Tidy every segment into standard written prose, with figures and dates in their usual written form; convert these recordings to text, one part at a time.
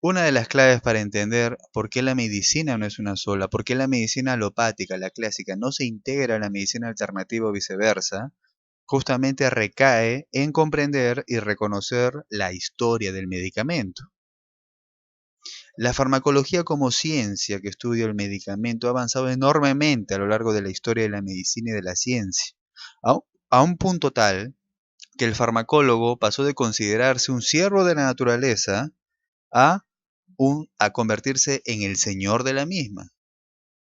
Una de las claves para entender por qué la medicina no es una sola, por qué la medicina alopática, la clásica, no se integra a la medicina alternativa o viceversa, justamente recae en comprender y reconocer la historia del medicamento. La farmacología como ciencia que estudia el medicamento ha avanzado enormemente a lo largo de la historia de la medicina y de la ciencia, a un punto tal que el farmacólogo pasó de considerarse un siervo de la naturaleza a, a convertirse en el señor de la misma,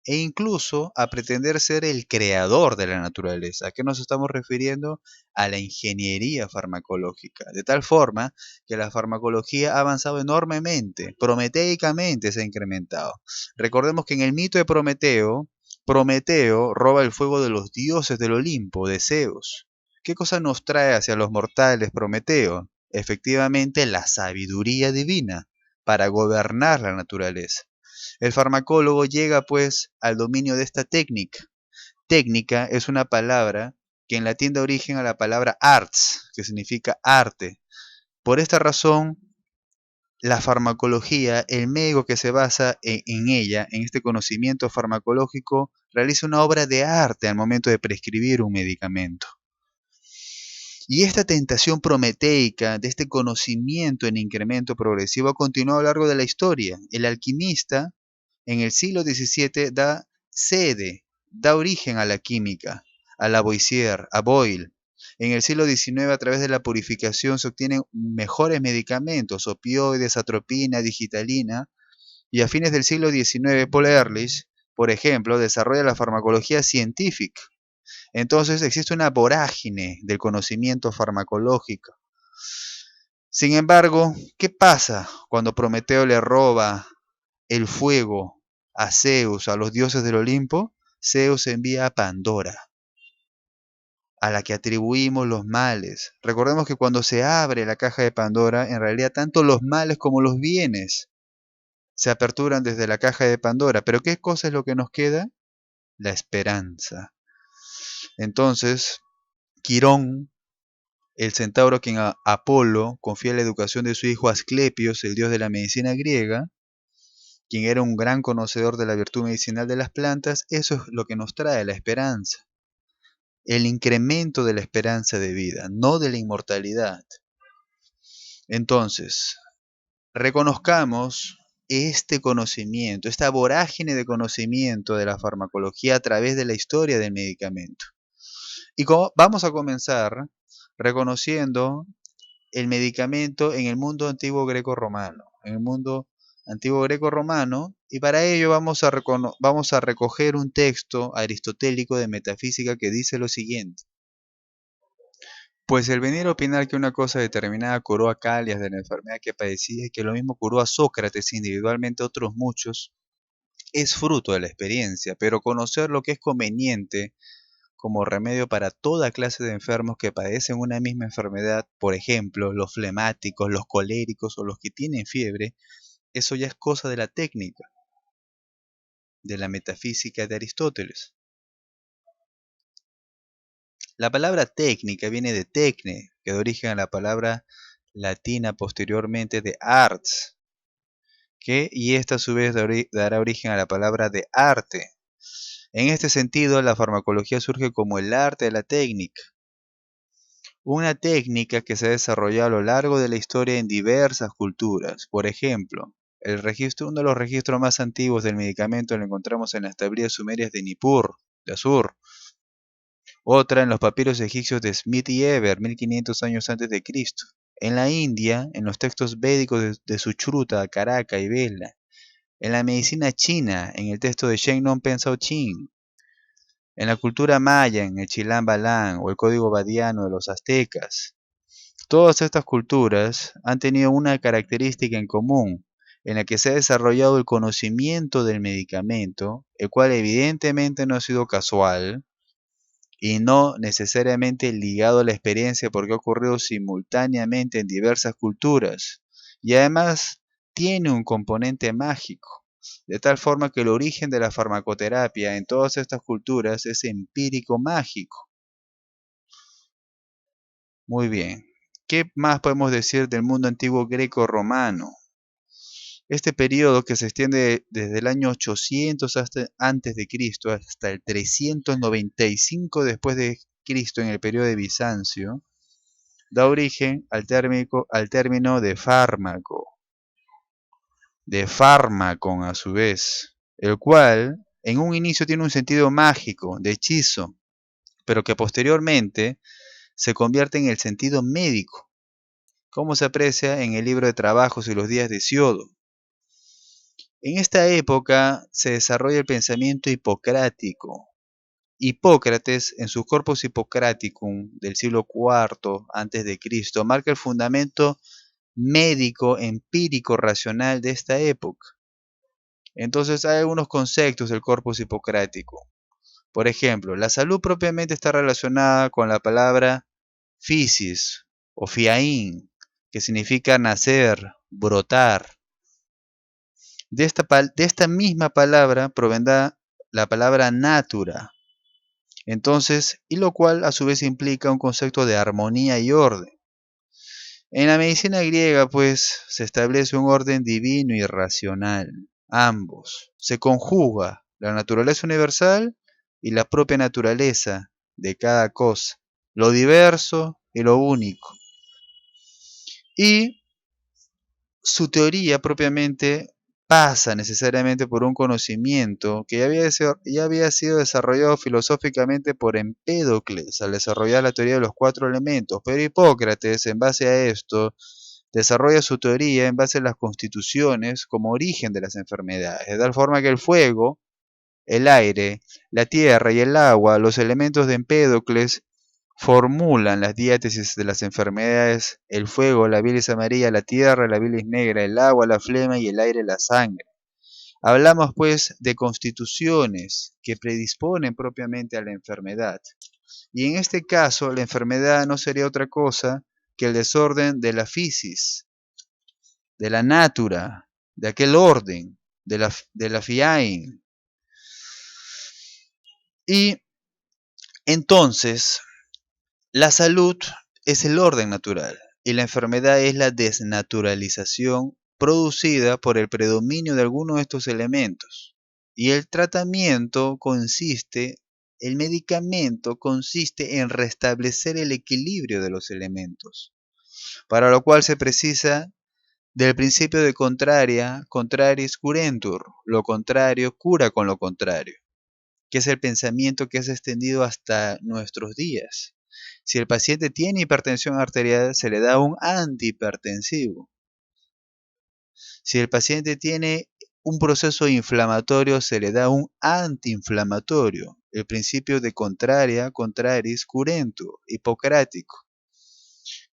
e incluso a pretender ser el creador de la naturaleza. ¿A qué nos estamos refiriendo? A la ingeniería farmacológica, de tal forma que la farmacología ha avanzado enormemente, prometeicamente se ha incrementado. Recordemos que en el mito de Prometeo, Prometeo roba el fuego de los dioses del Olimpo, de Zeus. ¿Qué cosa nos trae hacia los mortales Prometeo? Efectivamente, la sabiduría divina para gobernar la naturaleza. El farmacólogo llega pues al dominio de esta técnica. Técnica es una palabra que en latín da origen a la palabra arts, que significa arte. Por esta razón, la farmacología, el médico que se basa en ella, en este conocimiento farmacológico, realiza una obra de arte al momento de prescribir un medicamento. Y esta tentación prometeica de este conocimiento en incremento progresivo ha continuado a lo largo de la historia. El alquimista en el siglo XVII da origen a la química, a Lavoisier, a Boyle. En el siglo XIX, a través de la purificación, se obtienen mejores medicamentos, opioides, atropina, digitalina, y a fines del siglo XIX, Paul Ehrlich, por ejemplo, desarrolla la farmacología científica. Entonces existe una vorágine del conocimiento farmacológico. Sin embargo, ¿qué pasa cuando Prometeo le roba el fuego a Zeus, a los dioses del Olimpo? Zeus envía a Pandora, a la que atribuimos los males. Recordemos que cuando se abre la caja de Pandora, en realidad tanto los males como los bienes se aperturan desde la caja de Pandora. Pero ¿qué cosa es lo que nos queda? La esperanza. Entonces, Quirón, el centauro a quien Apolo confía la educación de su hijo Asclepios, el dios de la medicina griega, quien era un gran conocedor de la virtud medicinal de las plantas, eso es lo que nos trae la esperanza. El incremento de la esperanza de vida, no de la inmortalidad. Entonces, reconozcamos este conocimiento, esta vorágine de conocimiento de la farmacología a través de la historia del medicamento. Y vamos a comenzar reconociendo el medicamento en el mundo antiguo greco-romano, en el mundo antiguo greco-romano, y para ello vamos a recoger un texto aristotélico de metafísica que dice lo siguiente. Pues el venir a opinar que una cosa determinada curó a Calias de la enfermedad que padecía y que lo mismo curó a Sócrates individualmente a otros muchos, es fruto de la experiencia, pero conocer lo que es conveniente como remedio para toda clase de enfermos que padecen una misma enfermedad, por ejemplo, los flemáticos, los coléricos o los que tienen fiebre, eso ya es cosa de la técnica, de la metafísica de Aristóteles. La palabra técnica viene de tecne, que da origen a la palabra latina posteriormente de arts, y esta a su vez dará origen a la palabra de arte. En este sentido, la farmacología surge como el arte de la técnica, una técnica que se ha desarrollado a lo largo de la historia en diversas culturas. Por ejemplo, uno de los registros más antiguos del medicamento lo encontramos en las tablillas sumerias de Nippur, de Assur. Otra en los papiros egipcios de Smith y Eber, 1500 años antes de Cristo. En la India, en los textos védicos de Suchruta, Caraka y Vela. En la medicina china, en el texto de Shen Non Pensao Chin. En la cultura maya, en el Chilam Balam o el código badiano de los aztecas. Todas estas culturas han tenido una característica en común, en la que se ha desarrollado el conocimiento del medicamento, el cual evidentemente no ha sido casual y no necesariamente ligado a la experiencia porque ha ocurrido simultáneamente en diversas culturas. Y además tiene un componente mágico, de tal forma que el origen de la farmacoterapia en todas estas culturas es empírico mágico. Muy bien. ¿Qué más podemos decir del mundo antiguo greco-romano? Este periodo que se extiende desde el año 800 antes de Cristo hasta el 395 después de Cristo en el periodo de Bizancio, da origen al término de fármaco a su vez, el cual en un inicio tiene un sentido mágico, de hechizo, pero que posteriormente se convierte en el sentido médico, como se aprecia en el libro de Trabajos y los días de Siodo. En esta época se desarrolla el pensamiento hipocrático. Hipócrates, en su Corpus Hippocraticum del siglo IV a.C., marca el fundamento médico, empírico, racional de esta época. Entonces hay algunos conceptos del Corpus Hipocrático. Por ejemplo, la salud propiamente está relacionada con la palabra physis o fiaín, que significa nacer, brotar. De esta misma palabra provendrá la palabra natura. Entonces, y lo cual a su vez implica un concepto de armonía y orden. En la medicina griega, pues, se establece un orden divino y racional. Ambos. Se conjuga la naturaleza universal y la propia naturaleza de cada cosa, lo diverso y lo único. Y su teoría propiamente pasa necesariamente por un conocimiento que ya había sido desarrollado filosóficamente por Empédocles al desarrollar la teoría de los 4 elementos, pero Hipócrates, en base a esto, desarrolla su teoría en base a las constituciones como origen de las enfermedades, de tal forma que el fuego, el aire, la tierra y el agua, los elementos de Empédocles, formulan las diátesis de las enfermedades: el fuego, la bilis amarilla, la tierra, la bilis negra, el agua, la flema y el aire, la sangre. Hablamos pues de constituciones que predisponen propiamente a la enfermedad. Y en este caso la enfermedad no sería otra cosa que el desorden de la physis, de la natura, de aquel orden, de la fiain. Y entonces, la salud es el orden natural y la enfermedad es la desnaturalización producida por el predominio de alguno de estos elementos. Y el el medicamento consiste en restablecer el equilibrio de los elementos, para lo cual se precisa del principio de contraris curentur, lo contrario cura con lo contrario, que es el pensamiento que es extendido hasta nuestros días. Si el paciente tiene hipertensión arterial, se le da un antihipertensivo. Si el paciente tiene un proceso inflamatorio, se le da un antiinflamatorio. El principio de contraris curentur, hipocrático.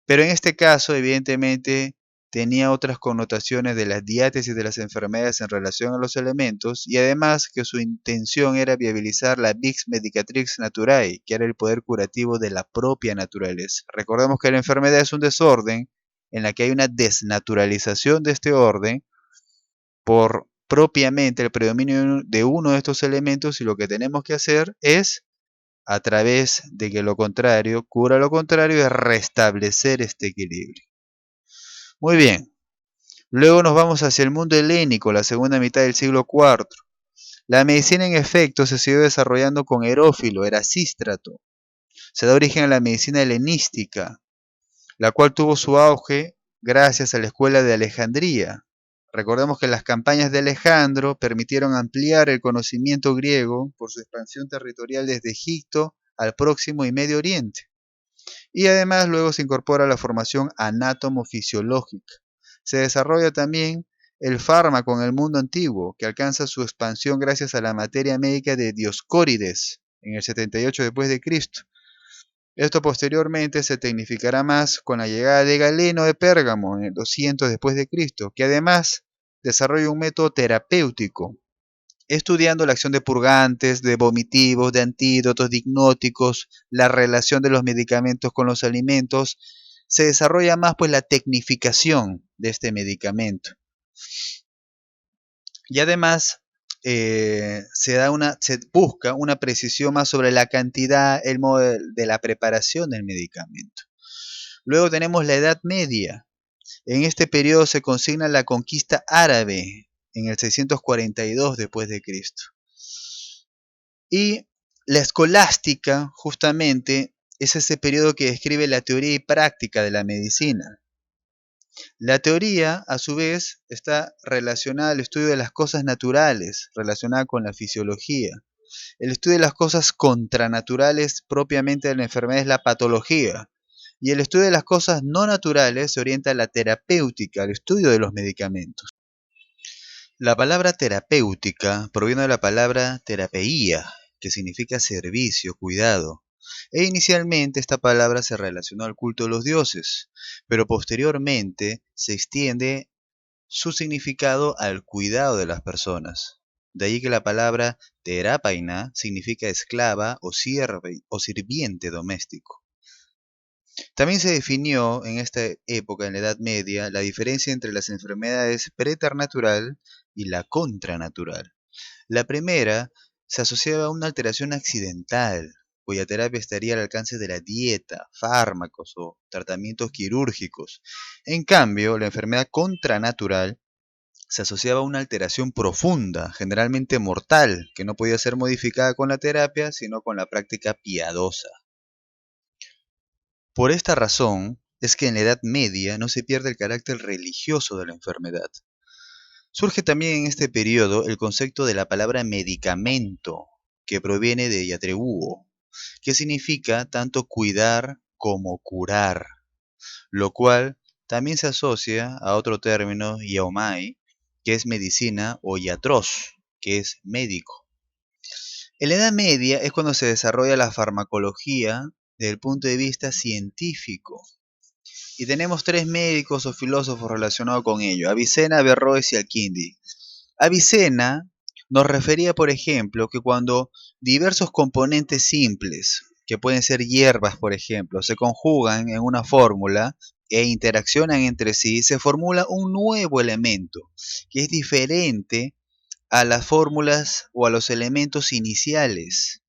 Pero en este caso, evidentemente, tenía otras connotaciones de las diátesis de las enfermedades en relación a los elementos, y además que su intención era viabilizar la Vix Medicatrix Naturae, que era el poder curativo de la propia naturaleza. Recordemos que la enfermedad es un desorden en la que hay una desnaturalización de este orden por propiamente el predominio de uno de estos elementos, y lo que tenemos que hacer es, a través de que lo contrario cura lo contrario, es restablecer este equilibrio. Muy bien. Luego nos vamos hacia el mundo helénico, la segunda mitad del siglo IV. La medicina en efecto se siguió desarrollando con Herófilo, Erasístrato. Se da origen a la medicina helenística, la cual tuvo su auge gracias a la escuela de Alejandría. Recordemos que las campañas de Alejandro permitieron ampliar el conocimiento griego por su expansión territorial desde Egipto al Próximo y Medio Oriente. Y además luego se incorpora la formación anátomo-fisiológica. Se desarrolla también el fármaco en el mundo antiguo, que alcanza su expansión gracias a la materia médica de Dioscórides en el 78 después de Cristo. Esto posteriormente se tecnificará más con la llegada de Galeno de Pérgamo en el 200 después de Cristo, que además desarrolla un método terapéutico, estudiando la acción de purgantes, de vomitivos, de antídotos, de hipnóticos, la relación de los medicamentos con los alimentos. Se desarrolla más pues la tecnificación de este medicamento. Y además se busca una precisión más sobre la cantidad, el modo de la preparación del medicamento. Luego tenemos la Edad Media, En este periodo se consigna la conquista árabe en el 642 después de Cristo. Y la escolástica, justamente, es ese periodo que describe la teoría y práctica de la medicina. La teoría, a su vez, está relacionada al estudio de las cosas naturales, relacionada con la fisiología. El estudio de las cosas contranaturales propiamente de la enfermedad es la patología. Y el estudio de las cosas no naturales se orienta a la terapéutica, al estudio de los medicamentos. La palabra terapéutica proviene de la palabra terapeía, que significa servicio, cuidado. E inicialmente esta palabra se relacionó al culto de los dioses, pero posteriormente se extiende su significado al cuidado de las personas. De ahí que la palabra terapaina significa esclava o sirviente doméstico. También se definió en esta época, en la Edad Media, la diferencia entre las enfermedades preternatural y la contranatural. La primera se asociaba a una alteración accidental, cuya terapia estaría al alcance de la dieta, fármacos o tratamientos quirúrgicos. En cambio, la enfermedad contranatural se asociaba a una alteración profunda, generalmente mortal, que no podía ser modificada con la terapia, sino con la práctica piadosa. Por esta razón es que en la Edad Media no se pierde el carácter religioso de la enfermedad. Surge también en este periodo el concepto de la palabra medicamento, que proviene de iatreuo, que significa tanto cuidar como curar, lo cual también se asocia a otro término, iaomai, que es medicina, o iatros, que es médico. En la Edad Media es cuando se desarrolla la farmacología desde el punto de vista científico. Y tenemos tres médicos o filósofos relacionados con ello: Avicena, Averroes y Al-Kindi. Avicena nos refería, por ejemplo, que cuando diversos componentes simples, que pueden ser hierbas, por ejemplo, se conjugan en una fórmula e interaccionan entre sí, se formula un nuevo elemento, que es diferente a las fórmulas o a los elementos iniciales.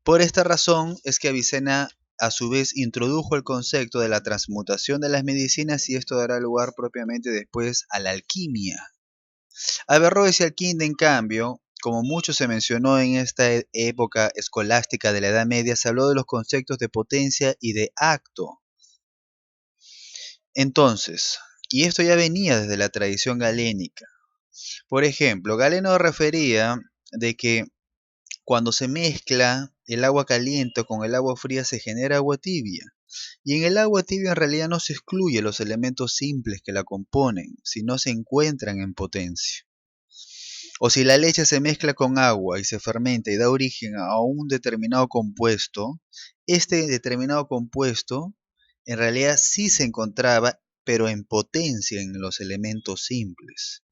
Por esta razón es que Avicena a su vez introdujo el concepto de la transmutación de las medicinas, y esto dará lugar propiamente después a la alquimia. Averroes y Alquinde, en cambio, como mucho se mencionó en esta época escolástica de la Edad Media, se habló de los conceptos de potencia y de acto. Entonces, y esto ya venía desde la tradición galénica. Por ejemplo, Galeno refería de que cuando se mezcla el agua caliente con el agua fría se genera agua tibia. Y en el agua tibia en realidad no se excluye los elementos simples que la componen, sino se encuentran en potencia. O si la leche se mezcla con agua y se fermenta y da origen a un determinado compuesto, este determinado compuesto en realidad sí se encontraba, pero en potencia en los elementos simples.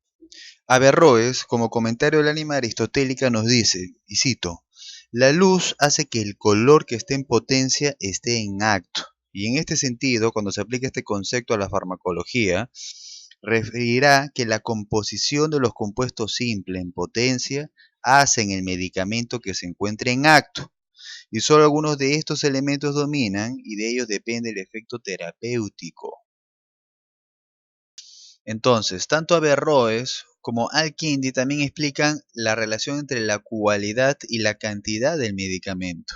Averroes, como comentario del ánima aristotélica, nos dice, y cito: la luz hace que el color que esté en potencia esté en acto. Y en este sentido, cuando se aplica este concepto a la farmacología, referirá que la composición de los compuestos simples en potencia hacen el medicamento que se encuentre en acto. Y solo algunos de estos elementos dominan y de ellos depende el efecto terapéutico. Entonces, tanto Averroes como Al-Kindi también explican la relación entre la cualidad y la cantidad del medicamento.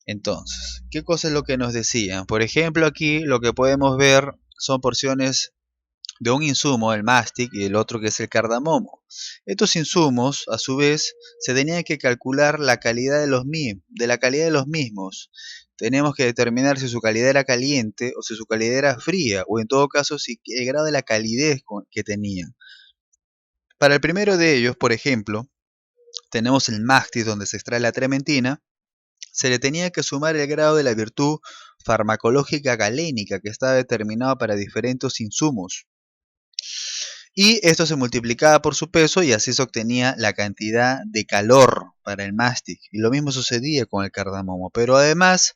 Entonces, ¿qué cosa es lo que nos decían? Por ejemplo, aquí lo que podemos ver son porciones de un insumo, el mástic, y el otro que es el cardamomo. Estos insumos, a su vez, se tenían que calcular la calidad de la calidad de los mismos. Tenemos que determinar si su calidad era caliente o si su calidad era fría, o en todo caso si el grado de la calidez que tenían. Para el primero de ellos, por ejemplo, tenemos el mástic, donde se extrae la trementina. Se le tenía que sumar el grado de la virtud farmacológica galénica, que estaba determinado para diferentes insumos. Y esto se multiplicaba por su peso y así se obtenía la cantidad de calor para el mástic. Y lo mismo sucedía con el cardamomo. Pero además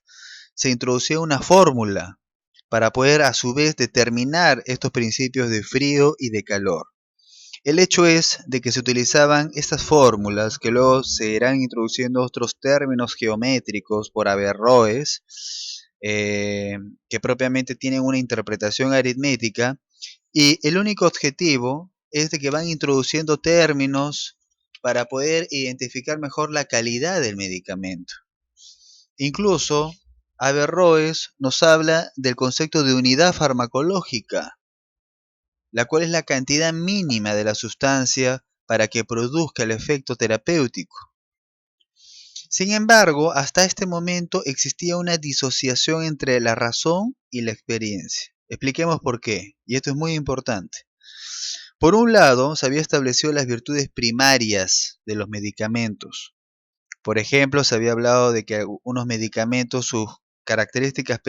se introducía una fórmula para poder a su vez determinar estos principios de frío y de calor. El hecho es de que se utilizaban estas fórmulas, que luego se irán introduciendo otros términos geométricos por Averroes, que propiamente tienen una interpretación aritmética, y el único objetivo es de que van introduciendo términos para poder identificar mejor la calidad del medicamento. Incluso, Averroes nos habla del concepto de unidad farmacológica, la cual es la cantidad mínima de la sustancia para que produzca el efecto terapéutico. Sin embargo, hasta este momento existía una disociación entre la razón y la experiencia. Expliquemos por qué, y esto es muy importante. Por un lado, se había establecido las virtudes primarias de los medicamentos. Por ejemplo, se había hablado de que unos medicamentos, sus características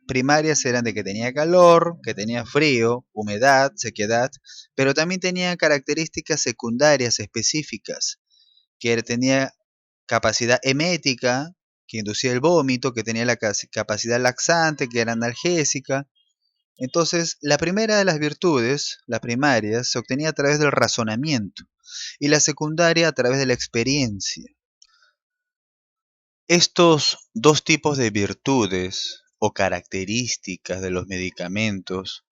primarias eran de que tenía calor, que tenía frío, humedad, sequedad, pero también tenía características secundarias específicas, que tenía capacidad emética, que inducía el vómito, que tenía la capacidad laxante, que era analgésica. Entonces, la primera de las virtudes, las primarias, se obtenía a través del razonamiento y la secundaria a través de la experiencia. Estos dos tipos de virtudes o características de los medicamentos,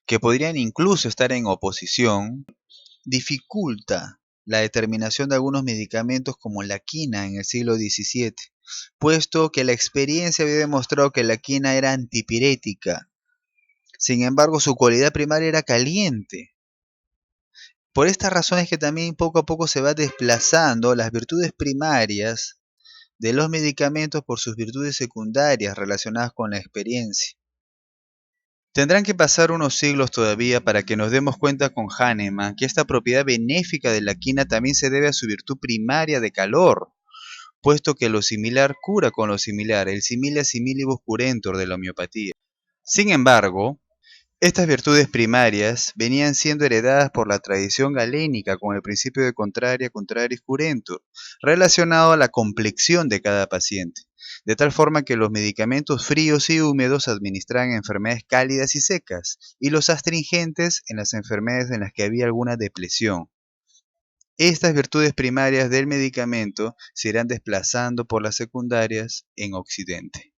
que podrían incluso estar en oposición, dificulta la determinación de algunos medicamentos como la quina en el siglo XVII, puesto que la experiencia había demostrado que la quina era antipirética. Sin embargo, su cualidad primaria era caliente. Por estas razones que también poco a poco se va desplazando las virtudes primarias de los medicamentos por sus virtudes secundarias relacionadas con la experiencia. Tendrán que pasar unos siglos todavía para que nos demos cuenta con Hahnemann que esta propiedad benéfica de la quina también se debe a su virtud primaria de calor, puesto que lo similar cura con lo similar, el similia similibus curentur de la homeopatía. Sin embargo, estas virtudes primarias venían siendo heredadas por la tradición galénica con el principio de contraria contraris curentur, relacionado a la complexión de cada paciente, de tal forma que los medicamentos fríos y húmedos se administraban en enfermedades cálidas y secas, y los astringentes en las enfermedades en las que había alguna depresión. Estas virtudes primarias del medicamento se irán desplazando por las secundarias en Occidente.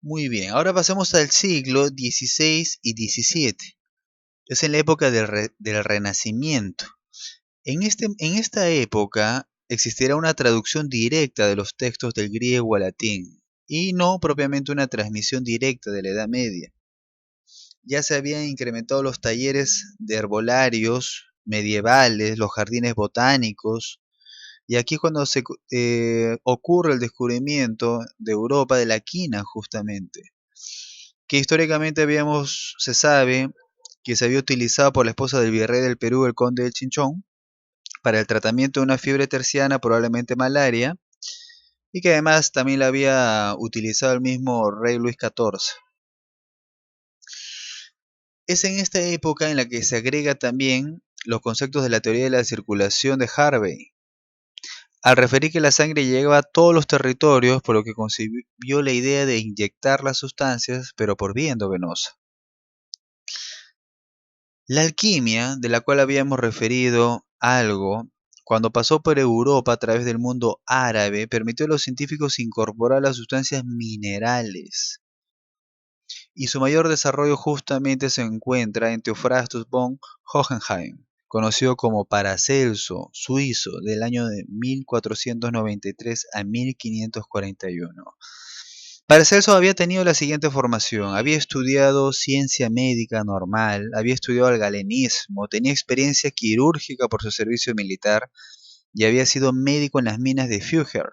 Muy bien, ahora pasamos al siglo XVI y XVII. Es en la época del Renacimiento. En esta época existirá una traducción directa de los textos del griego al latín y no propiamente una transmisión directa de la Edad Media. Ya se habían incrementado los talleres de herbolarios medievales, los jardines botánicos, y aquí es cuando ocurre el descubrimiento de Europa de la quina justamente, que históricamente se sabe que se había utilizado por la esposa del virrey del Perú, el conde del Chinchón, para el tratamiento de una fiebre terciana, probablemente malaria, y que además también la había utilizado el mismo rey Luis XIV. Es en esta época en la que se agrega también los conceptos de la teoría de la circulación de Harvey, al referir que la sangre llegaba a todos los territorios, por lo que concibió la idea de inyectar las sustancias, pero por vía endovenosa. La alquimia, de la cual habíamos referido algo, cuando pasó por Europa a través del mundo árabe, permitió a los científicos incorporar las sustancias minerales. Y su mayor desarrollo justamente se encuentra en Theophrastus von Hohenheim, conocido como Paracelso, suizo, del año de 1493 a 1541. Paracelso había tenido la siguiente formación: había estudiado ciencia médica normal, había estudiado el galenismo, tenía experiencia quirúrgica por su servicio militar y había sido médico en las minas de Fugger,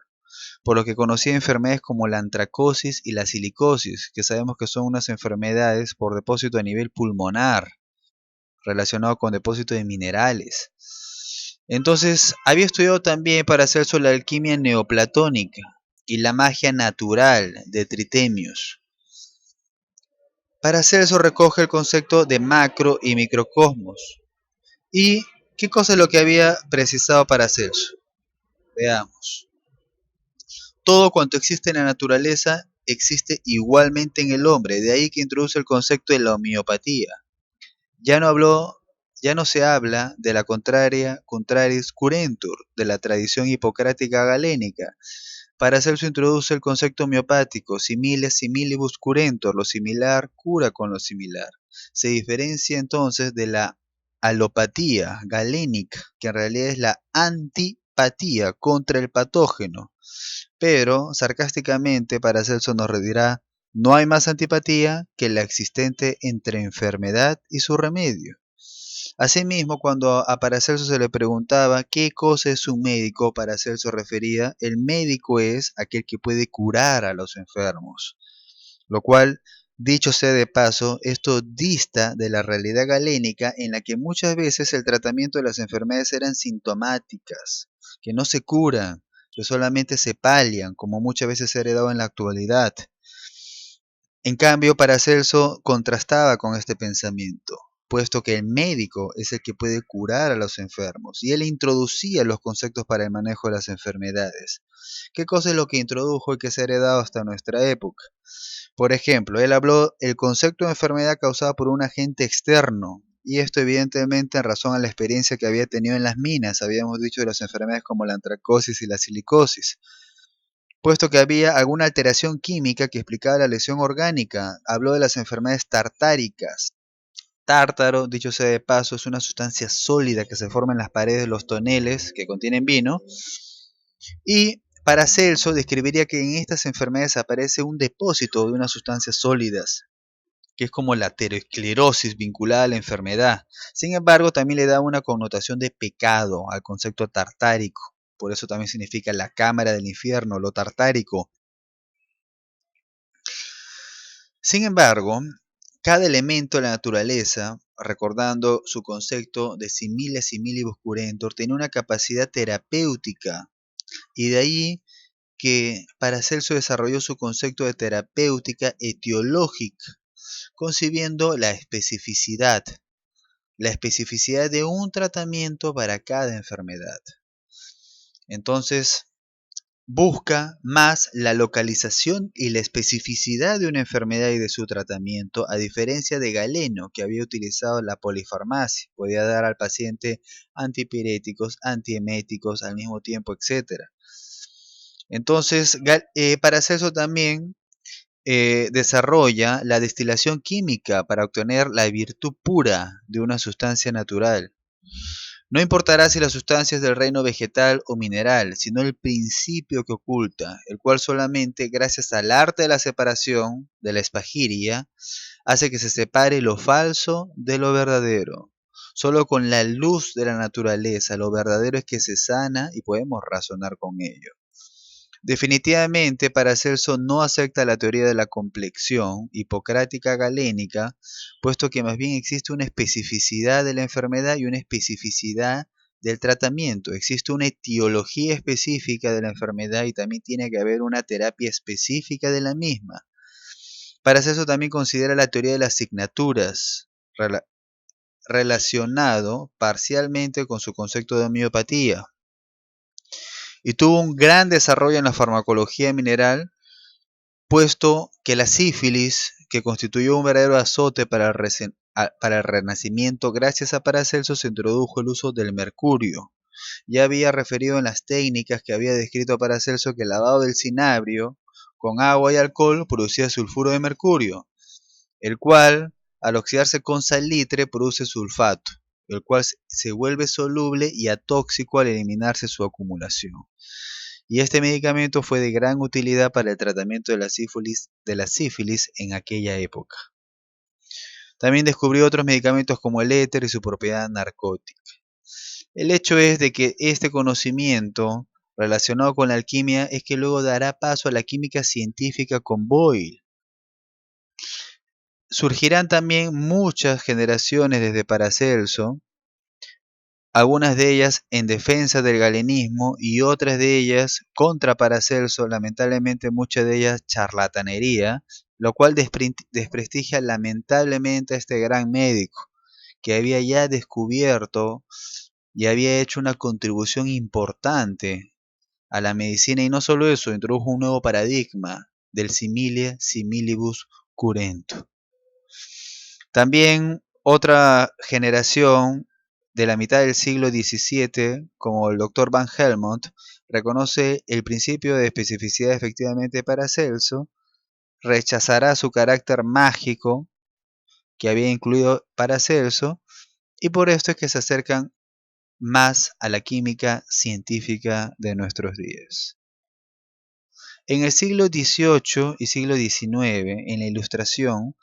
por lo que conocía enfermedades como la antracosis y la silicosis, que sabemos que son unas enfermedades por depósito a nivel pulmonar, relacionado con depósito de minerales. Entonces, había estudiado también Paracelso la alquimia neoplatónica y la magia natural de Tritemius. Paracelso recoge el concepto de macro y microcosmos. ¿Y qué cosa es lo que había precisado Paracelso? Veamos. Todo cuanto existe en la naturaleza existe igualmente en el hombre, de ahí que introduce el concepto de la homeopatía. Ya no se habla de la contraria contraris curentur, de la tradición hipocrática galénica, Paracelso introduce el concepto homeopático, simile similibus curentor, lo similar cura con lo similar. Se diferencia entonces de la alopatía galénica, que en realidad es la antipatía contra el patógeno. Pero, sarcásticamente, Paracelso nos redirá, no hay más antipatía que la existente entre enfermedad y su remedio. Asimismo, cuando a Paracelso se le preguntaba qué cosa es un médico, Paracelso refería, el médico es aquel que puede curar a los enfermos, lo cual, dicho sea de paso, esto dista de la realidad galénica en la que muchas veces el tratamiento de las enfermedades eran sintomáticas, que no se curan, que solamente se palian, como muchas veces se ha heredado en la actualidad. En cambio, Paracelso contrastaba con este pensamiento, puesto que el médico es el que puede curar a los enfermos, y él introducía los conceptos para el manejo de las enfermedades. ¿Qué cosa es lo que introdujo y que se ha heredado hasta nuestra época? Por ejemplo, él habló el concepto de enfermedad causada por un agente externo, y esto evidentemente en razón a la experiencia que había tenido en las minas, habíamos dicho de las enfermedades como la antracosis y la silicosis, puesto que había alguna alteración química que explicaba la lesión orgánica. Habló de las enfermedades tartáricas. Tártaro, dicho sea de paso, es una sustancia sólida que se forma en las paredes de los toneles que contienen vino. Y Paracelso describiría que en estas enfermedades aparece un depósito de unas sustancias sólidas, que es como la aterosclerosis vinculada a la enfermedad. Sin embargo, también le da una connotación de pecado al concepto tartárico. Por eso también significa la cámara del infierno, lo tartárico. Sin embargo, cada elemento de la naturaleza, recordando su concepto de simile similibus curentor, tiene una capacidad terapéutica, y de ahí que Paracelso desarrolló su concepto de terapéutica etiológica, concibiendo la especificidad de un tratamiento para cada enfermedad. Entonces, busca más la localización y la especificidad de una enfermedad y de su tratamiento, a diferencia de Galeno, que había utilizado la polifarmacia, podía dar al paciente antipiréticos, antieméticos al mismo tiempo, etc. Entonces, Paracelso también desarrolla la destilación química para obtener la virtud pura de una sustancia natural. No importará si la sustancia es del reino vegetal o mineral, sino el principio que oculta, el cual solamente gracias al arte de la separación, de la espagiria, hace que se separe lo falso de lo verdadero. Solo con la luz de la naturaleza, lo verdadero es que se sana y podemos razonar con ello. Definitivamente, Paracelso no acepta la teoría de la complexión hipocrática galénica, puesto que más bien existe una especificidad de la enfermedad y una especificidad del tratamiento. Existe una etiología específica de la enfermedad y también tiene que haber una terapia específica de la misma. Paracelso también considera la teoría de las asignaturas, relacionado parcialmente con su concepto de homeopatía, y tuvo un gran desarrollo en la farmacología mineral, puesto que la sífilis, que constituyó un verdadero azote para el Renacimiento, gracias a Paracelso se introdujo el uso del mercurio. Ya había referido en las técnicas que había descrito Paracelso que el lavado del cinabrio con agua y alcohol producía sulfuro de mercurio, el cual, al oxidarse con salitre, produce sulfato, el cual se vuelve soluble y atóxico al eliminarse su acumulación. Y este medicamento fue de gran utilidad para el tratamiento de la sífilis en aquella época. También descubrió otros medicamentos como el éter y su propiedad narcótica. El hecho es de que este conocimiento relacionado con la alquimia es que luego dará paso a la química científica con Boyle. Surgirán también muchas generaciones desde Paracelso, algunas de ellas en defensa del galenismo y otras de ellas contra Paracelso, lamentablemente muchas de ellas charlatanería, lo cual desprestigia lamentablemente a este gran médico que había ya descubierto y había hecho una contribución importante a la medicina, y no solo eso, introdujo un nuevo paradigma del similia similibus curento. También otra generación de la mitad del siglo XVII, como el doctor Van Helmont, reconoce el principio de especificidad efectivamente de Paracelso, rechazará su carácter mágico que había incluido Paracelso, y por esto es que se acercan más a la química científica de nuestros días. En el siglo XVIII y siglo XIX, en la Ilustración,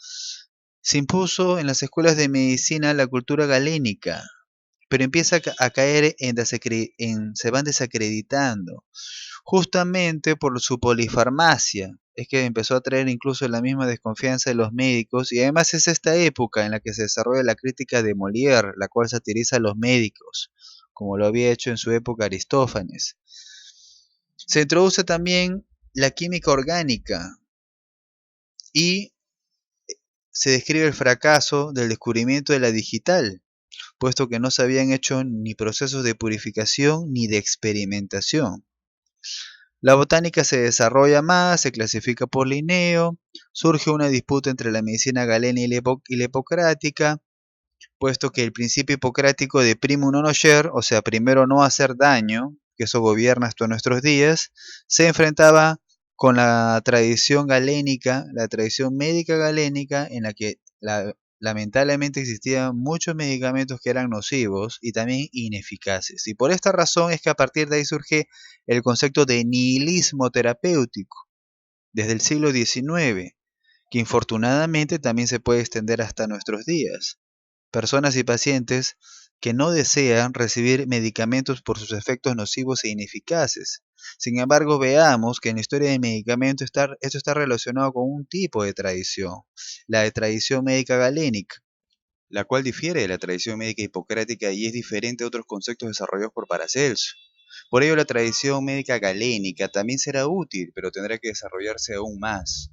se impuso en las escuelas de medicina la cultura galénica, pero empieza a caer se van desacreditando, justamente por su polifarmacia. Es que empezó a traer incluso la misma desconfianza de los médicos, y además es esta época en la que se desarrolla la crítica de Molière, la cual satiriza a los médicos, como lo había hecho en su época Aristófanes. Se introduce también la química orgánica y se describe el fracaso del descubrimiento de la digital, puesto que no se habían hecho ni procesos de purificación ni de experimentación. La botánica se desarrolla más, se clasifica por Linneo, surge una disputa entre la medicina galena y la hipocrática, puesto que el principio hipocrático de primum non nocere, o sea, primero no hacer daño, que eso gobierna hasta nuestros días, se enfrentaba con la tradición galénica, la tradición médica galénica, en la que lamentablemente existían muchos medicamentos que eran nocivos y también ineficaces. Y por esta razón es que a partir de ahí surge el concepto de nihilismo terapéutico, desde el siglo XIX, que infortunadamente también se puede extender hasta nuestros días. Personas y pacientes que no desean recibir medicamentos por sus efectos nocivos e ineficaces. Sin embargo, veamos que en la historia del medicamento esto está relacionado con un tipo de tradición, la de tradición médica galénica, la cual difiere de la tradición médica hipocrática y es diferente a otros conceptos desarrollados por Paracelso. Por ello, la tradición médica galénica también será útil, pero tendrá que desarrollarse aún más.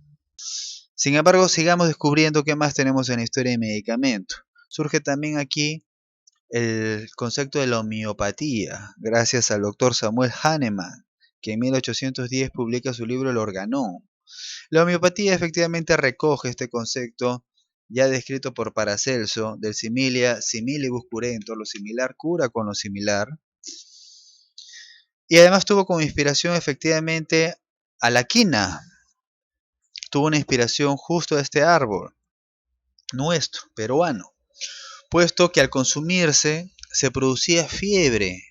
Sin embargo, sigamos descubriendo qué más tenemos en la historia del medicamento. Surge también aquí el concepto de la homeopatía, gracias al doctor Samuel Hahnemann, que en 1810 publica su libro El Organón. La homeopatía efectivamente recoge este concepto ya descrito por Paracelso del similia similibus curento, lo similar cura con lo similar, y además tuvo como inspiración efectivamente a la quina, tuvo una inspiración justo a este árbol nuestro, peruano, puesto que al consumirse se producía fiebre.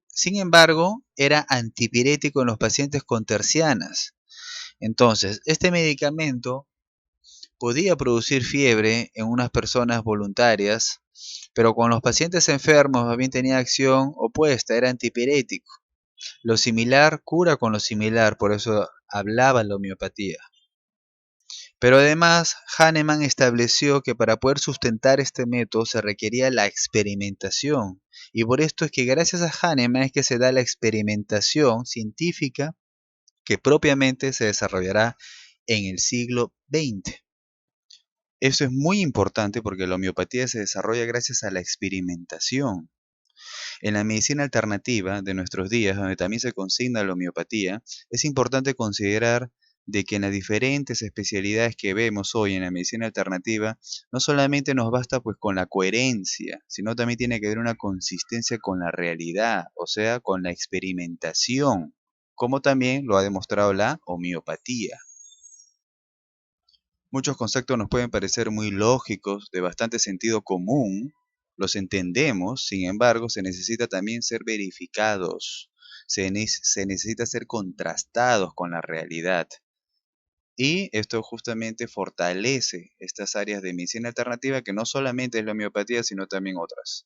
Sin embargo, era antipirético en los pacientes con tercianas. Entonces, este medicamento podía producir fiebre en unas personas voluntarias, pero con los pacientes enfermos más bien tenía acción opuesta, era antipirético. Lo similar cura con lo similar, por eso hablaba la homeopatía. Pero además, Hahnemann estableció que para poder sustentar este método se requería la experimentación. Y por esto es que gracias a Hahnemann es que se da la experimentación científica que propiamente se desarrollará en el siglo XX. Esto es muy importante porque la homeopatía se desarrolla gracias a la experimentación. En la medicina alternativa de nuestros días, donde también se consigna la homeopatía, es importante considerar de que en las diferentes especialidades que vemos hoy en la medicina alternativa, no solamente nos basta pues con la coherencia, sino también tiene que haber una consistencia con la realidad, o sea, con la experimentación, como también lo ha demostrado la homeopatía. Muchos conceptos nos pueden parecer muy lógicos, de bastante sentido común, los entendemos, sin embargo, se necesita también ser verificados, se necesita ser contrastados con la realidad. Y esto justamente fortalece estas áreas de medicina alternativa que no solamente es la homeopatía, sino también otras.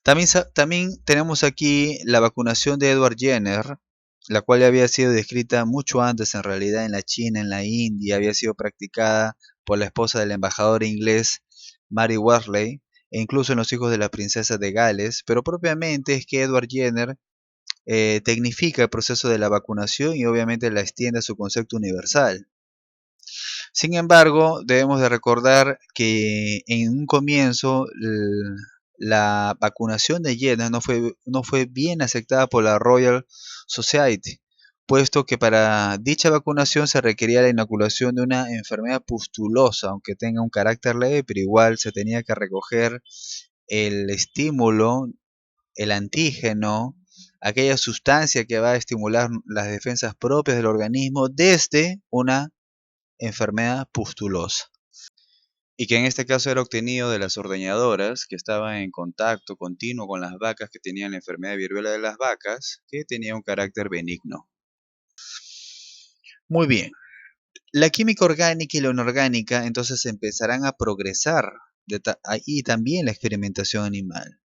También tenemos aquí la vacunación de Edward Jenner, la cual había sido descrita mucho antes en realidad en la China, en la India, había sido practicada por la esposa del embajador inglés Mary Wortley, e incluso en los hijos de la princesa de Gales, pero propiamente es que Edward Jenner tecnifica el proceso de la vacunación y obviamente la extiende a su concepto universal. Sin embargo, debemos de recordar que en un comienzo la vacunación de Jenner no fue bien aceptada por la Royal Society, puesto que para dicha vacunación se requería la inoculación de una enfermedad pustulosa, aunque tenga un carácter leve, pero igual se tenía que recoger el estímulo, el antígeno, aquella sustancia que va a estimular las defensas propias del organismo desde una enfermedad pustulosa. Y que en este caso era obtenido de las ordeñadoras que estaban en contacto continuo con las vacas que tenían la enfermedad de viruela de las vacas, que tenía un carácter benigno. Muy bien, la química orgánica y la inorgánica entonces empezarán a progresar y también la experimentación animal.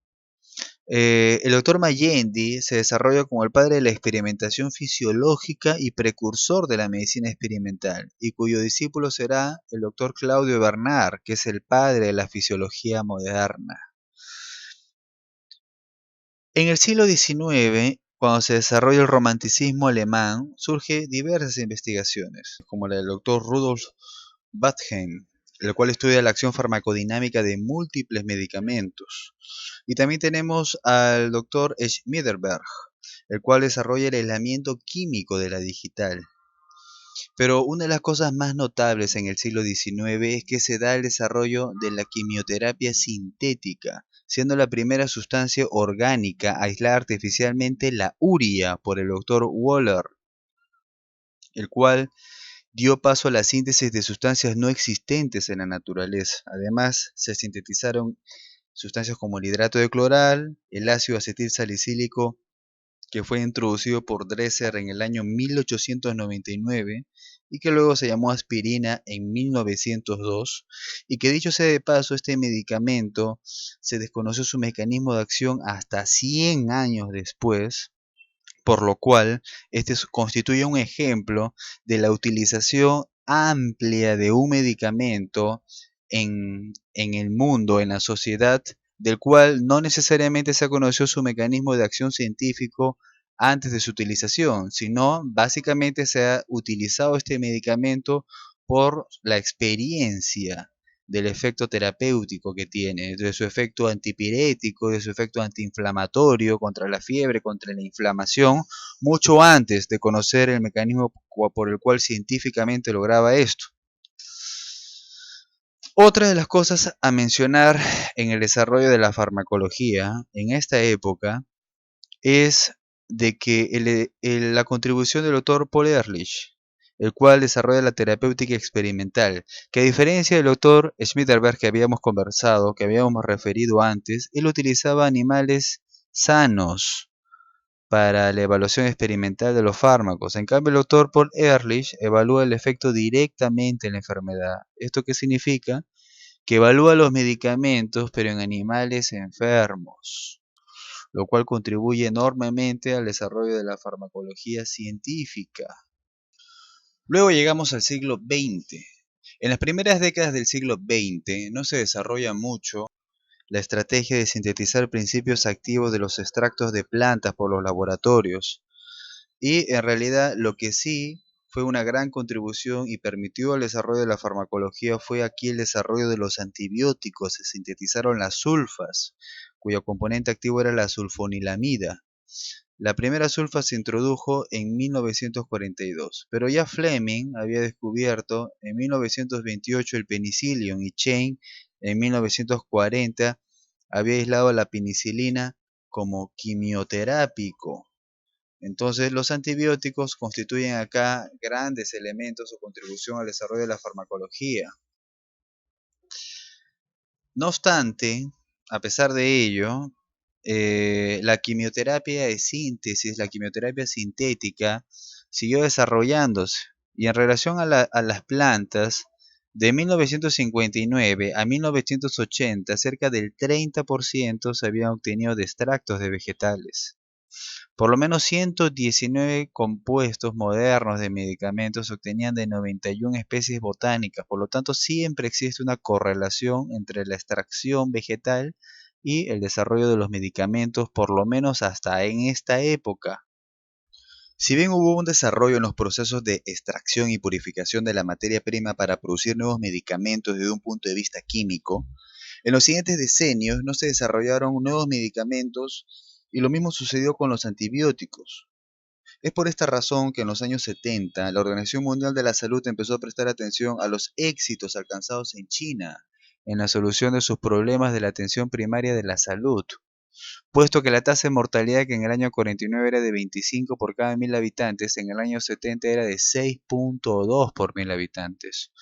El doctor Mayendi se desarrolla como el padre de la experimentación fisiológica y precursor de la medicina experimental, y cuyo discípulo será el doctor Claudio Bernard, que es el padre de la fisiología moderna. En el siglo XIX, cuando se desarrolla el romanticismo alemán, surgen diversas investigaciones, como la del doctor Rudolf Buthen, el cual estudia la acción farmacodinámica de múltiples medicamentos. Y también tenemos al doctor Schmiederberg, el cual desarrolla el aislamiento químico de la digital. Pero una de las cosas más notables en el siglo XIX es que se da el desarrollo de la quimioterapia sintética, siendo la primera sustancia orgánica a aislar artificialmente la urea por el doctor Waller, el cual dio paso a la síntesis de sustancias no existentes en la naturaleza. Además, se sintetizaron sustancias como el hidrato de cloral, el ácido acetil salicílico, que fue introducido por Dresser en el año 1899 y que luego se llamó aspirina en 1902, y que dicho sea de paso, este medicamento se desconoció su mecanismo de acción hasta 100 años después, por lo cual este constituye un ejemplo de la utilización amplia de un medicamento en el mundo, en la sociedad, del cual no necesariamente se conoció su mecanismo de acción científico antes de su utilización, sino básicamente se ha utilizado este medicamento por la experiencia del efecto terapéutico que tiene, de su efecto antipirético, de su efecto antiinflamatorio contra la fiebre, contra la inflamación, mucho antes de conocer el mecanismo por el cual científicamente lograba esto. Otra de las cosas a mencionar en el desarrollo de la farmacología en esta época es de que la contribución del doctor Paul Ehrlich, el cual desarrolla la terapéutica experimental, que a diferencia del doctor Schmiederberg que habíamos conversado, que habíamos referido antes, él utilizaba animales sanos para la evaluación experimental de los fármacos. En cambio, el doctor Paul Ehrlich evalúa el efecto directamente en la enfermedad. ¿Esto qué significa? Que evalúa los medicamentos, pero en animales enfermos, lo cual contribuye enormemente al desarrollo de la farmacología científica. Luego llegamos al siglo XX. En las primeras décadas del siglo XX no se desarrolla mucho la estrategia de sintetizar principios activos de los extractos de plantas por los laboratorios. Y en realidad lo que sí fue una gran contribución y permitió el desarrollo de la farmacología fue aquí el desarrollo de los antibióticos. Se sintetizaron las sulfas, cuyo componente activo era la sulfonilamida. La primera sulfa se introdujo en 1942, pero ya Fleming había descubierto en 1928 el penicillium y Chain en 1940 había aislado la penicilina como quimioterápico. Entonces, los antibióticos constituyen acá grandes elementos o contribución al desarrollo de la farmacología. No obstante, a pesar de ello, la quimioterapia de síntesis, la quimioterapia sintética, siguió desarrollándose. Y en relación a las plantas, de 1959 a 1980, cerca del 30% se habían obtenido de extractos de vegetales. Por lo menos 119 compuestos modernos de medicamentos se obtenían de 91 especies botánicas, por lo tanto siempre existe una correlación entre la extracción vegetal y el desarrollo de los medicamentos, por lo menos hasta en esta época. Si bien hubo un desarrollo en los procesos de extracción y purificación de la materia prima para producir nuevos medicamentos desde un punto de vista químico, en los siguientes decenios no se desarrollaron nuevos medicamentos y lo mismo sucedió con los antibióticos. Es por esta razón que en los años 70 la Organización Mundial de la Salud empezó a prestar atención a los éxitos alcanzados en China en la solución de sus problemas de la atención primaria de la salud, puesto que la tasa de mortalidad que en el año 49 era de 25 por cada 1000 habitantes, en el año 70 era de 6.2 por 1000 habitantes.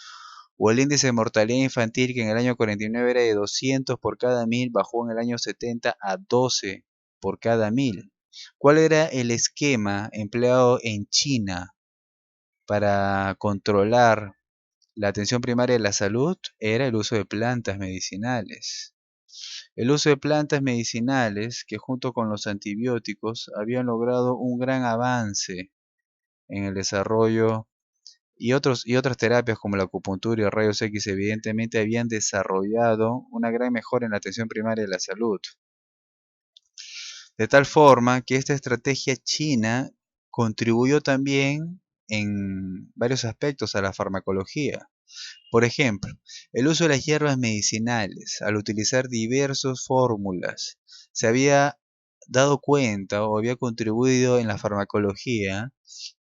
O el índice de mortalidad infantil que en el año 49 era de 200 por cada 1000, bajó en el año 70 a 12 por cada 1000. ¿Cuál era el esquema empleado en China para controlar la atención primaria de la salud? Era el uso de plantas medicinales. El uso de plantas medicinales que junto con los antibióticos habían logrado un gran avance en el desarrollo y otras terapias como la acupuntura y rayos X evidentemente habían desarrollado una gran mejora en la atención primaria de la salud. De tal forma que esta estrategia china contribuyó también en varios aspectos a la farmacología. Por ejemplo, el uso de las hierbas medicinales, al utilizar diversas fórmulas, se había dado cuenta o había contribuido en la farmacología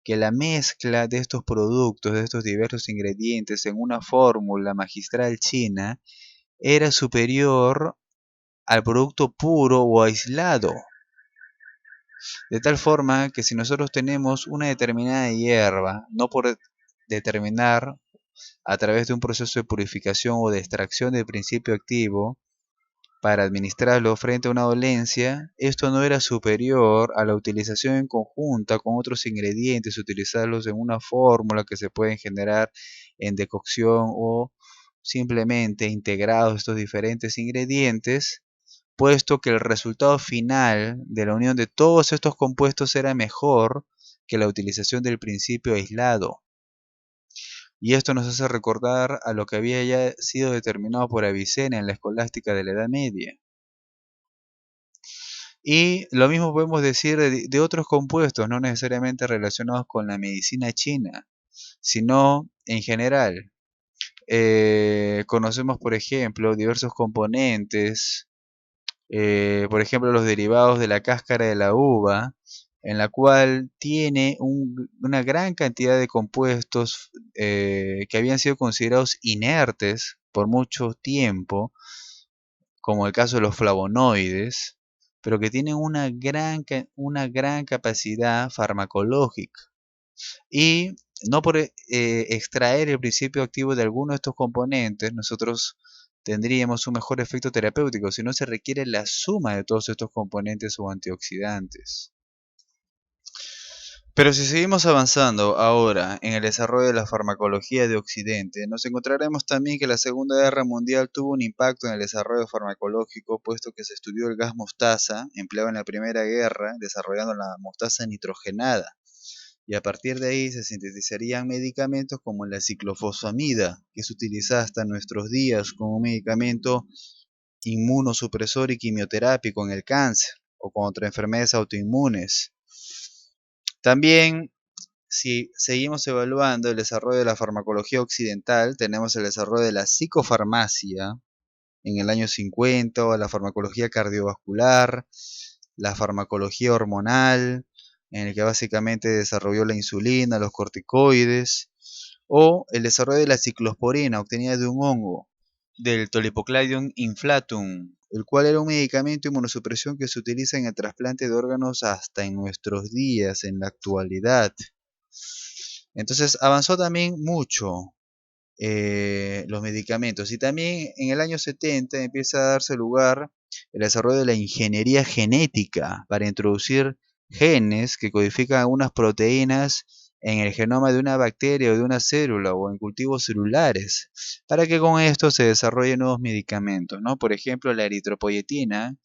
que la mezcla de estos productos, de estos diversos ingredientes en una fórmula magistral china, era superior al producto puro o aislado. De tal forma que si nosotros tenemos una determinada hierba, no por determinar a través de un proceso de purificación o de extracción del principio activo para administrarlo frente a una dolencia, esto no era superior a la utilización en conjunta con otros ingredientes, utilizarlos en una fórmula que se pueden generar en decocción o simplemente integrados estos diferentes ingredientes, puesto que el resultado final de la unión de todos estos compuestos era mejor que la utilización del principio aislado. Y esto nos hace recordar a lo que había ya sido determinado por Avicena en la escolástica de la Edad Media. Y lo mismo podemos decir de otros compuestos, no necesariamente relacionados con la medicina china, sino en general. Conocemos, por ejemplo, diversos componentes, por ejemplo, los derivados de la cáscara de la uva, en la cual tiene una gran cantidad de compuestos que habían sido considerados inertes por mucho tiempo, como el caso de los flavonoides, pero que tienen una gran capacidad farmacológica. Y no por extraer el principio activo de alguno de estos componentes, nosotros tendríamos un mejor efecto terapéutico, sino se requiere la suma de todos estos componentes o antioxidantes. Pero si seguimos avanzando ahora en el desarrollo de la farmacología de Occidente, nos encontraremos también que la Segunda Guerra Mundial tuvo un impacto en el desarrollo farmacológico, puesto que se estudió el gas mostaza, empleado en la Primera Guerra, desarrollando la mostaza nitrogenada. Y a partir de ahí se sintetizarían medicamentos como la ciclofosfamida, que es utilizada hasta nuestros días como un medicamento inmunosupresor y quimioterápico en el cáncer o contra enfermedades autoinmunes. También, si seguimos evaluando el desarrollo de la farmacología occidental, tenemos el desarrollo de la psicofarmacia en el año 50, o la farmacología cardiovascular, la farmacología hormonal, en el que básicamente desarrolló la insulina, los corticoides, o el desarrollo de la ciclosporina obtenida de un hongo, del Tolipocladium inflatum, el cual era un medicamento de inmunosupresión que se utiliza en el trasplante de órganos hasta en nuestros días, en la actualidad. Entonces avanzó también mucho los medicamentos. Y también en el año 70 empieza a darse lugar el desarrollo de la ingeniería genética para introducir genes que codifican algunas proteínas en el genoma de una bacteria o de una célula o en cultivos celulares, para que con esto se desarrollen nuevos medicamentos, ¿no? Por ejemplo, la eritropoyetina,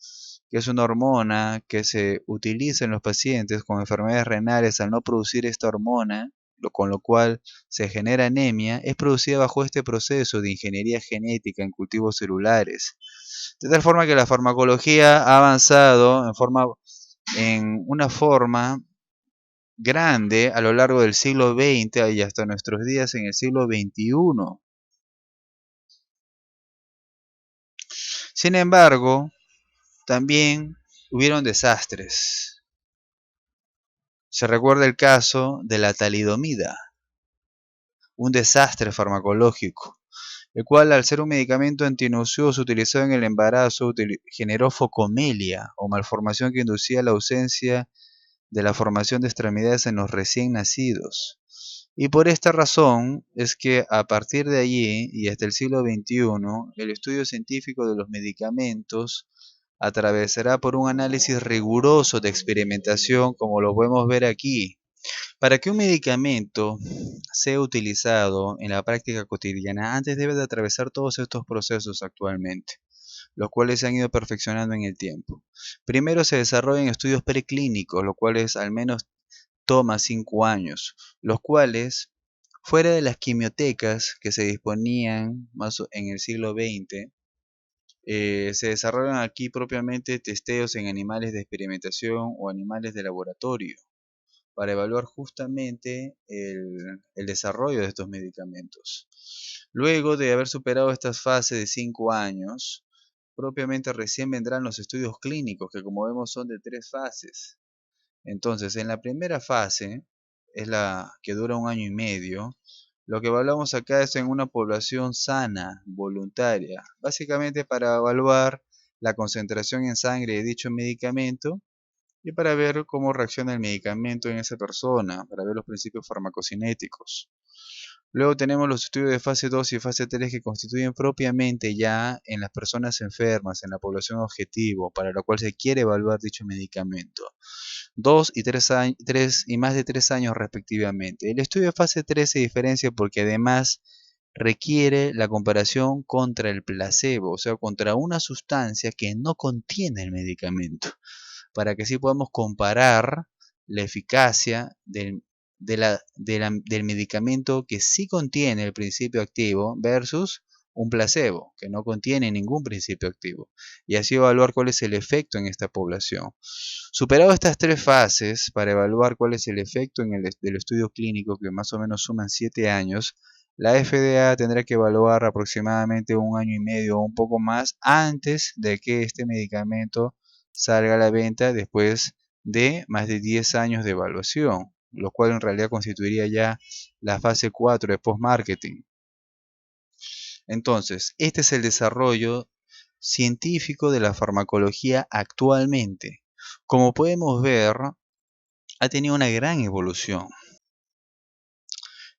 que es una hormona que se utiliza en los pacientes con enfermedades renales al no producir esta hormona, con lo cual se genera anemia, es producida bajo este proceso de ingeniería genética en cultivos celulares. De tal forma que la farmacología ha avanzado en una forma grande a lo largo del siglo XX y hasta nuestros días en el siglo XXI. Sin embargo, también hubieron desastres. Se recuerda el caso de la talidomida, un desastre farmacológico, el cual al ser un medicamento antinauseoso utilizado en el embarazo generó focomelia o malformación que inducía la ausencia de la formación de extremidades en los recién nacidos. Y por esta razón es que a partir de allí y hasta el siglo XXI, el estudio científico de los medicamentos atravesará por un análisis riguroso de experimentación, como lo podemos ver aquí. Para que un medicamento sea utilizado en la práctica cotidiana, antes debe de atravesar todos estos procesos actualmente, los cuales se han ido perfeccionando en el tiempo. Primero se desarrollan estudios preclínicos, los cuales al menos toma 5 años, los cuales, fuera de las quimiotecas que se disponían más en el siglo XX, se desarrollan aquí propiamente testeos en animales de experimentación o animales de laboratorio para evaluar justamente el desarrollo de estos medicamentos. Luego de haber superado estas fases de 5 años, propiamente recién vendrán los estudios clínicos, que como vemos son de 3 fases. Entonces, en la primera fase, es la que dura 1 año y medio, lo que evaluamos acá es en una población sana, voluntaria, básicamente para evaluar la concentración en sangre de dicho medicamento y para ver cómo reacciona el medicamento en esa persona, para ver los principios farmacocinéticos. Luego tenemos los estudios de fase 2 y fase 3 que constituyen propiamente ya en las personas enfermas, en la población objetivo, para la cual se quiere evaluar dicho medicamento. 2 y 3 años, 3 y más de 3 años respectivamente. El estudio de fase 3 se diferencia porque además requiere la comparación contra el placebo, o sea, contra una sustancia que no contiene el medicamento, para que así podamos comparar la eficacia del medicamento que sí contiene el principio activo versus un placebo que no contiene ningún principio activo, y así evaluar cuál es el efecto en esta población. Superado estas 3 fases para evaluar cuál es el efecto del estudio clínico, que más o menos suman 7 años, la FDA tendrá que evaluar aproximadamente 1 año y medio o un poco más antes de que este medicamento salga a la venta, después de más de 10 años de evaluación, lo cual en realidad constituiría ya la fase 4 de post-marketing. Entonces, este es el desarrollo científico de la farmacología actualmente. Como podemos ver, ha tenido una gran evolución.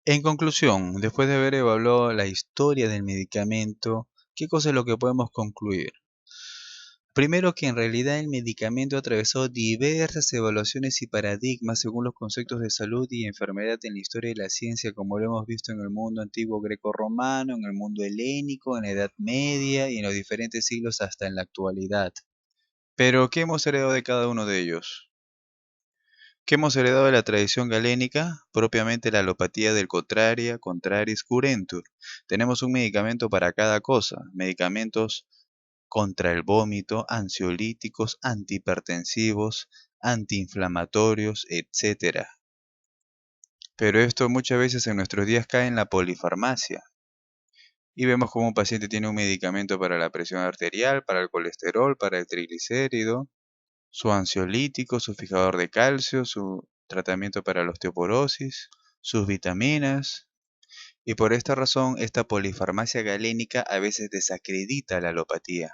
En conclusión, después de haber evaluado la historia del medicamento, ¿qué cosa es lo que podemos concluir? Primero, que en realidad el medicamento atravesó diversas evaluaciones y paradigmas según los conceptos de salud y enfermedad en la historia de la ciencia, como lo hemos visto en el mundo antiguo greco-romano, en el mundo helénico, en la Edad Media y en los diferentes siglos hasta en la actualidad. Pero, ¿qué hemos heredado de cada uno de ellos? ¿Qué hemos heredado de la tradición galénica? Propiamente la alopatía del contraria, contraris curentur. Tenemos un medicamento para cada cosa, medicamentos contra el vómito, ansiolíticos, antihipertensivos, antiinflamatorios, etc. Pero esto muchas veces en nuestros días cae en la polifarmacia. Y vemos cómo un paciente tiene un medicamento para la presión arterial, para el colesterol, para el triglicérido, su ansiolítico, su fijador de calcio, su tratamiento para la osteoporosis, sus vitaminas. Y por esta razón, esta polifarmacia galénica a veces desacredita la alopatía.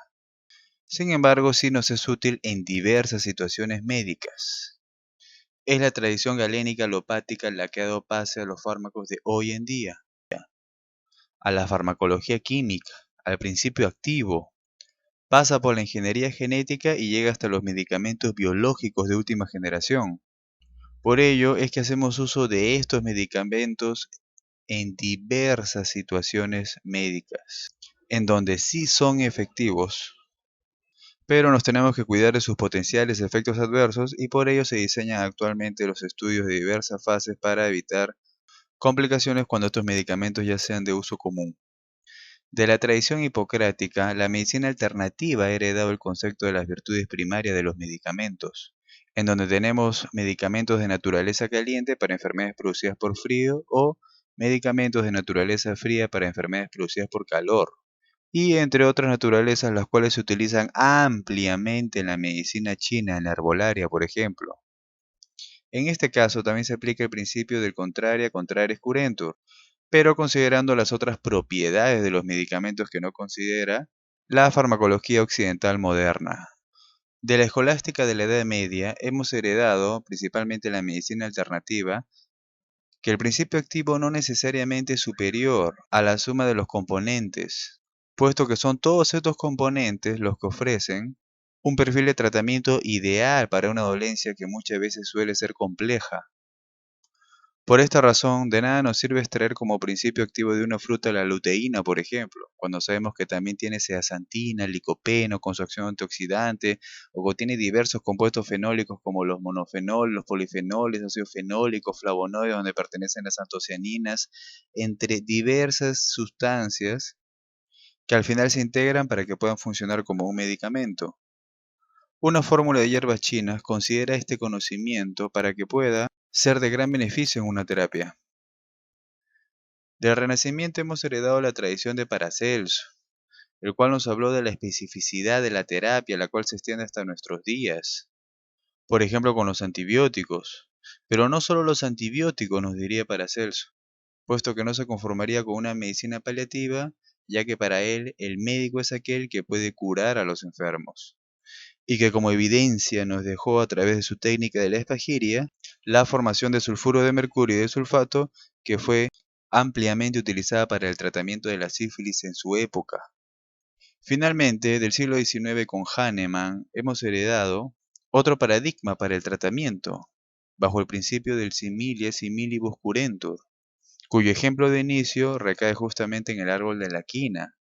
Sin embargo, sí nos es útil en diversas situaciones médicas. Es la tradición galénica alopática la que ha dado pase a los fármacos de hoy en día, a la farmacología química, al principio activo, pasa por la ingeniería genética y llega hasta los medicamentos biológicos de última generación. Por ello es que hacemos uso de estos medicamentos en diversas situaciones médicas, en donde sí son efectivos, pero nos tenemos que cuidar de sus potenciales efectos adversos y por ello se diseñan actualmente los estudios de diversas fases para evitar complicaciones cuando estos medicamentos ya sean de uso común. De la tradición hipocrática, la medicina alternativa ha heredado el concepto de las virtudes primarias de los medicamentos, en donde tenemos medicamentos de naturaleza caliente para enfermedades producidas por frío o medicamentos de naturaleza fría para enfermedades producidas por calor, y entre otras naturalezas las cuales se utilizan ampliamente en la medicina china, en la herbolaria, por ejemplo. En este caso también se aplica el principio del contraria contraris curentur, pero considerando las otras propiedades de los medicamentos que no considera la farmacología occidental moderna. De la escolástica de la Edad Media hemos heredado, principalmente la medicina alternativa, que el principio activo no necesariamente es superior a la suma de los componentes, puesto que son todos estos componentes los que ofrecen un perfil de tratamiento ideal para una dolencia que muchas veces suele ser compleja. Por esta razón, de nada nos sirve extraer como principio activo de una fruta la luteína, por ejemplo, cuando sabemos que también tiene zeaxantina, licopeno con su acción antioxidante, o contiene diversos compuestos fenólicos como los monofenoles, los polifenoles, ácidos fenólicos, flavonoides, donde pertenecen las antocianinas, entre diversas sustancias que al final se integran para que puedan funcionar como un medicamento. Una fórmula de hierbas chinas considera este conocimiento para que pueda ser de gran beneficio en una terapia. Del Renacimiento hemos heredado la tradición de Paracelso, el cual nos habló de la especificidad de la terapia, la cual se extiende hasta nuestros días. Por ejemplo, con los antibióticos. Pero no solo los antibióticos, nos diría Paracelso, puesto que no se conformaría con una medicina paliativa, ya que para él el médico es aquel que puede curar a los enfermos. Y que como evidencia nos dejó a través de su técnica de la espagiria, la formación de sulfuro de mercurio y de sulfato, que fue ampliamente utilizada para el tratamiento de la sífilis en su época. Finalmente, del siglo XIX con Hahnemann hemos heredado otro paradigma para el tratamiento, bajo el principio del similia similibus curentur, cuyo ejemplo de inicio recae justamente en el árbol de la quina,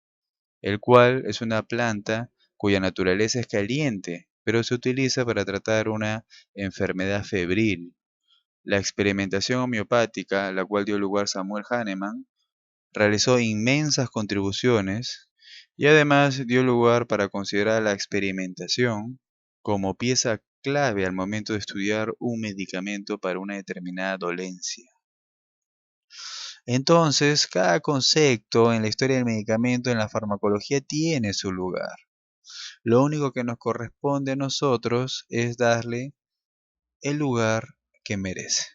el cual es una planta cuya naturaleza es caliente, pero se utiliza para tratar una enfermedad febril. La experimentación homeopática, la cual dio lugar a Samuel Hahnemann, realizó inmensas contribuciones y además dio lugar para considerar la experimentación como pieza clave al momento de estudiar un medicamento para una determinada dolencia. Entonces, cada concepto en la historia del medicamento en la farmacología tiene su lugar. Lo único que nos corresponde a nosotros es darle el lugar que merece.